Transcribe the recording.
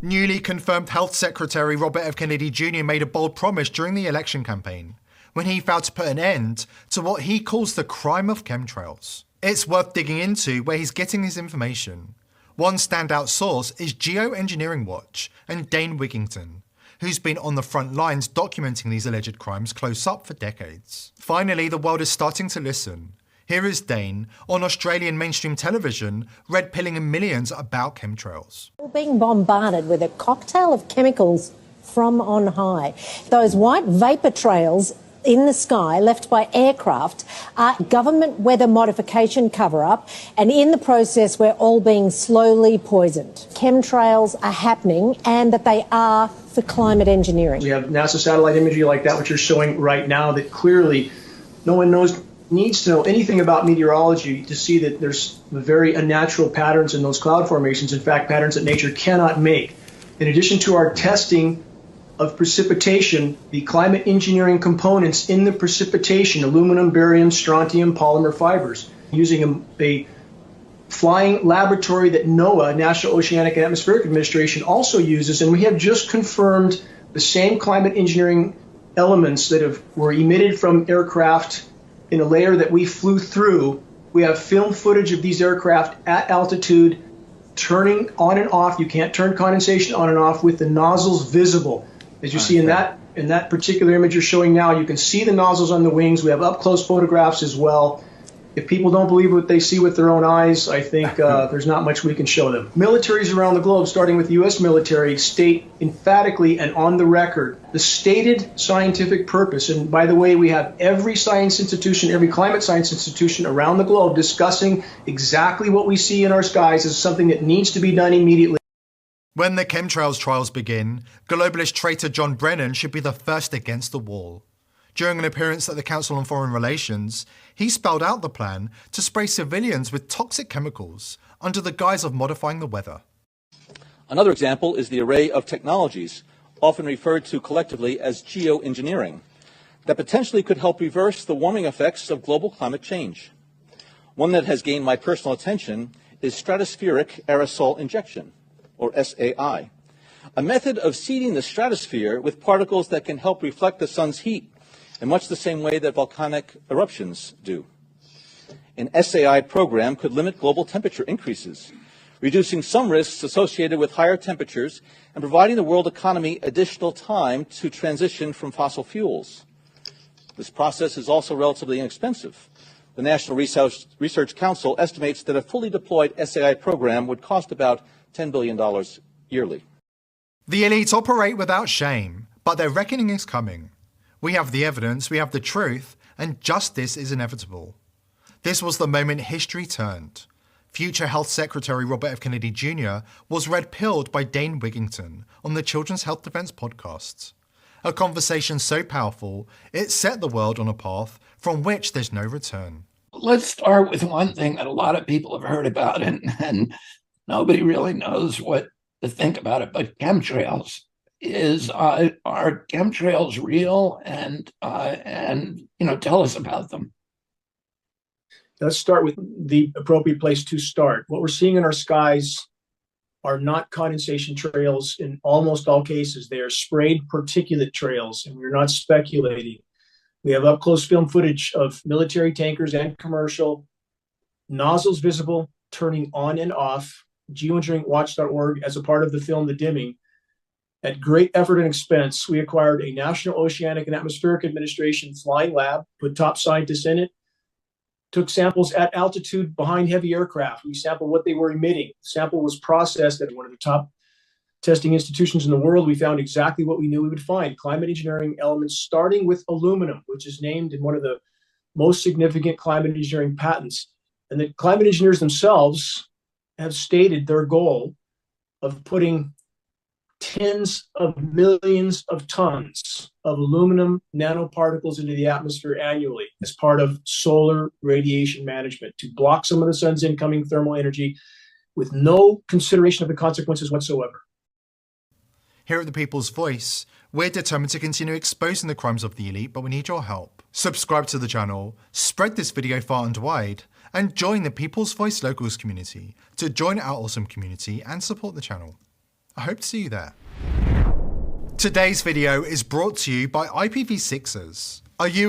Newly confirmed Health Secretary Robert F. Kennedy Jr. made a bold promise during the election campaign when he vowed to put an end to what he calls the crime of chemtrails. It's worth digging into where he's getting his information. One standout source is Geoengineering Watch and Dane Wigington, who's been on the front lines documenting these alleged crimes close up for decades. Finally, the world is starting to listen. Here is Dane on Australian mainstream television, red-pilling millions about chemtrails. We're being bombarded with a cocktail of chemicals from on high. Those white vapour trails in the sky left by aircraft are government weather modification cover-up, and in the process we're all being slowly poisoned. Chemtrails are happening and that they are for climate engineering. We have NASA satellite imagery like that, which you're showing right now, that clearly no one needs to know anything about meteorology to see that there's very unnatural patterns in those cloud formations, in fact, patterns that nature cannot make. In addition to our testing of precipitation, the climate engineering components in the precipitation, aluminum, barium, strontium, polymer fibers, using a flying laboratory that NOAA, National Oceanic and Atmospheric Administration, also uses, and we have just confirmed the same climate engineering elements that were emitted from aircraft in a layer that we flew through. We have film footage of these aircraft at altitude turning on and off. You can't turn condensation on and off with the nozzles visible. As you see in that particular image you're showing now, you can see the nozzles on the wings. We have up-close photographs as well. If people don't believe what they see with their own eyes, I think there's not much we can show them. Militaries around the globe, starting with the U.S. military, state emphatically and on the record the stated scientific purpose. And by the way, we have every science institution, every climate science institution around the globe discussing exactly what we see in our skies as something that needs to be done immediately. When the chemtrails trials begin, globalist traitor John Brennan should be the first against the wall. During an appearance at the Council on Foreign Relations, he spelled out the plan to spray civilians with toxic chemicals under the guise of modifying the weather. Another example is the array of technologies, often referred to collectively as geoengineering, that potentially could help reverse the warming effects of global climate change. One that has gained my personal attention is stratospheric aerosol injection, or SAI, a method of seeding the stratosphere with particles that can help reflect the sun's heat in much the same way that volcanic eruptions do. An SAI program could limit global temperature increases, reducing some risks associated with higher temperatures and providing the world economy additional time to transition from fossil fuels. This process is also relatively inexpensive. The National Research Council estimates that a fully deployed SAI program would cost about $10 billion yearly. The elite operate without shame, but their reckoning is coming. We have the evidence, we have the truth, and justice is inevitable. This was the moment history turned. Future Health Secretary Robert F. Kennedy Jr. was red-pilled by Dane Wigington on the Children's Health Defense podcast. A conversation so powerful, it set the world on a path from which there's no return. Let's start with one thing that a lot of people have heard about, and nobody really knows what to think about it, but chemtrails. Are chemtrails real? And tell us about them. Let's start with the appropriate place to start. What we're seeing in our skies are not condensation trails in almost all cases. They are sprayed particulate trails, and we're not speculating. We have up-close film footage of military tankers and commercial, nozzles visible, turning on and off. Geoengineeringwatch.org, as a part of the film The Dimming, at great effort and expense, we acquired a National Oceanic and Atmospheric Administration flying lab, put top scientists in it, took samples at altitude behind heavy aircraft. We sampled what they were emitting. The sample was processed at one of the top testing institutions in the world. We found exactly what we knew we would find: climate engineering elements, starting with aluminum, which is named in one of the most significant climate engineering patents. And the climate engineers themselves have stated their goal of putting tens of millions of tons of aluminum nanoparticles into the atmosphere annually as part of solar radiation management to block some of the sun's incoming thermal energy with no consideration of the consequences whatsoever. Here at The People's Voice, we're determined to continue exposing the crimes of the elite, but we need your help. Subscribe to the channel, spread this video far and wide, and join the People's Voice Locals community to join our awesome community and support the channel. I hope to see you there. Today's video is brought to you by IPv6ers. Are you